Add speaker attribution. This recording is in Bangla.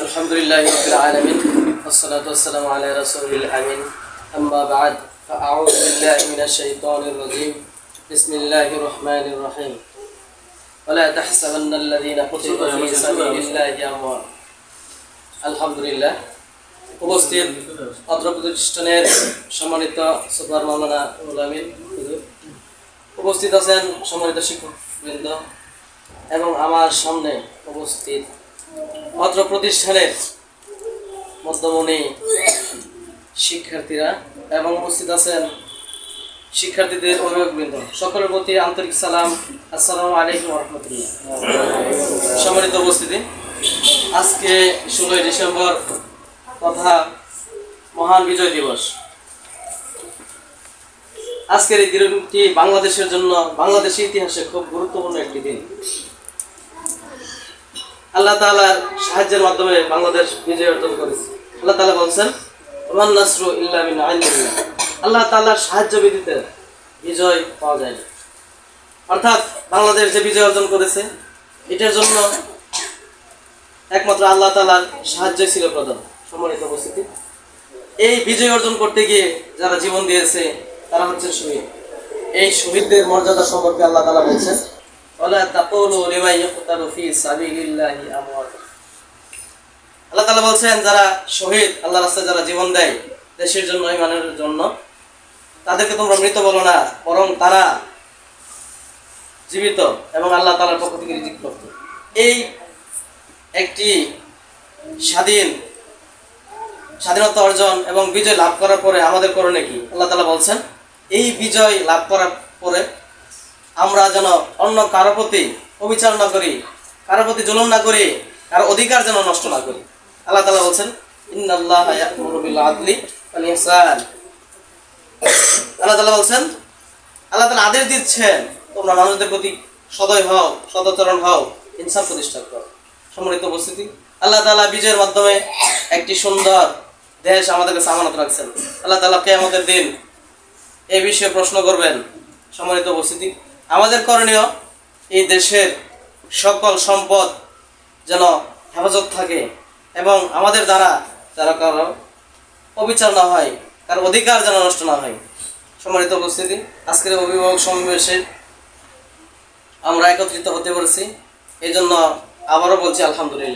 Speaker 1: আলহামদুলিল্লাহি রাব্বিল আলামিন ওয়াসসালাতু ওয়াসসালামু আলা রাসূলিল আমিন আম্মা বা'দ ফাআউযু বিল্লাহি মিনাশ শাইতানির রাজীম বিসমিল্লাহির রহমানির রহিম ওয়ালা তাহসাবান্নাল্লাযীনা কুতিবু ফী সাবিলিল্লাহি আমওয়াত। আলহামদুলিল্লাহ, উপস্থিত অত্র প্রতিষ্ঠানের সম্মানিত সুপার মাওলানা উলামিন হুজুর, উপস্থিত আছেন সম্মানিত শিক্ষকবৃন্দ এবং আমার সামনে উপস্থিত অত্র প্রতিষ্ঠানের মধ্যমণি শিক্ষার্থীরা এবং উপস্থিত আছেন শিক্ষার্থীদের অভিভাবকবৃন্দ, সকলের প্রতি আন্তরিক সালাম। আসসালামু আলাইকুম ওয়া রাহমাতুল্লাহ। সম্মানিত উপস্থিতি, আজকে 16 ডিসেম্বর তথা মহান বিজয় দিবস। আজকের এই দিনটি বাংলাদেশের জন্য, বাংলাদেশের ইতিহাসে খুব গুরুত্বপূর্ণ একটি দিন। আল্লাহ তাআলার সাহায্যের মাধ্যমে বাংলাদেশ বিজয় অর্জন করেছে। আল্লাহ তাআলা বলছেন, ওয়ান নাসরু ইল্লা মিন ইনদিল্লাহ। আল্লাহ তাআলার সাহায্য ব্যতীত বিজয় পাওয়া যায় না। অর্থাৎ বাংলাদেশ যে বিজয় অর্জন করেছে, এটার জন্য একমাত্র আল্লাহ তাআলার সাহায্য ছিল প্রধান। সম্মানিত উপস্থিতি, এই বিজয় অর্জন করতে গিয়ে যারা জীবন দিয়েছে তারা হচ্ছে শহীদ। এই শহীদদের মর্যাদা সম্পর্কে আল্লাহ তাআলা বলছেন, ওয়ালা তাকুলু লিমান ইয়াকতালু ফী সাবিলিল্লাহি আমওয়াত। আল্লাহ তাআলা বলছেন, যারা শহীদ, আল্লাহর রাস্তায় যারা জীবন দেয় দেশের জন্য, ইমানের জন্য, তাদেরকে তোমরা মৃত বলো না, বরং তারা জীবিত এবং আল্লাহ তাআলার পক্ষ থেকে রিজিক প্রাপ্ত। এই একটি স্বাধীনতা অর্জন এবং বিজয় লাভ করার পরে আমাদের করণীয় কি? আল্লাহ তাআলা বলছেন, এই বিজয় লাভ করার পরে আমরা যেন অন্য কারো প্রতি অবিচার না করি, কারো প্রতি জুলুম না করি, কারো অধিকার যেন নষ্ট না করি। আল্লাহ তাআলা বলছেন, ইন্নাল্লাহা ইয়া'মুরু বিল আদলি ওয়াল ইহসান। আল্লাহ তাআলা বলছেন, আল্লাহ তাআলা আদেশ দিচ্ছেন, তোমরা মানুষদের প্রতি সদয় হও, সদাচরণ হও, ইনসাফ প্রতিষ্ঠা করো। সম্মানিত উপস্থিতি, আল্লাহ তাআলা বিজয়ের মাধ্যমে একটি সুন্দর দেশ আমাদের কাছে আমানত রাখছেন। আল্লাহ তাআলা কিয়ামতের দিন এই বিষয়ে প্রশ্ন করবেন। সম্মানিত উপস্থিতি, আমাদের করণীয় এই দেশের সকল সম্পদ যেন হেফাজত থাকে এবং আমাদের দ্বারা যারা কারো অবিচার না হয়, কারো অধিকার যেন নষ্ট না হয়। সম্মানিত উপস্থিতি, আজকের অভিভাবক সমাবেশে আমরা একত্রিত হতে পেরেছি, এই জন্য আবারও বলছি আলহামদুলিল্লাহ।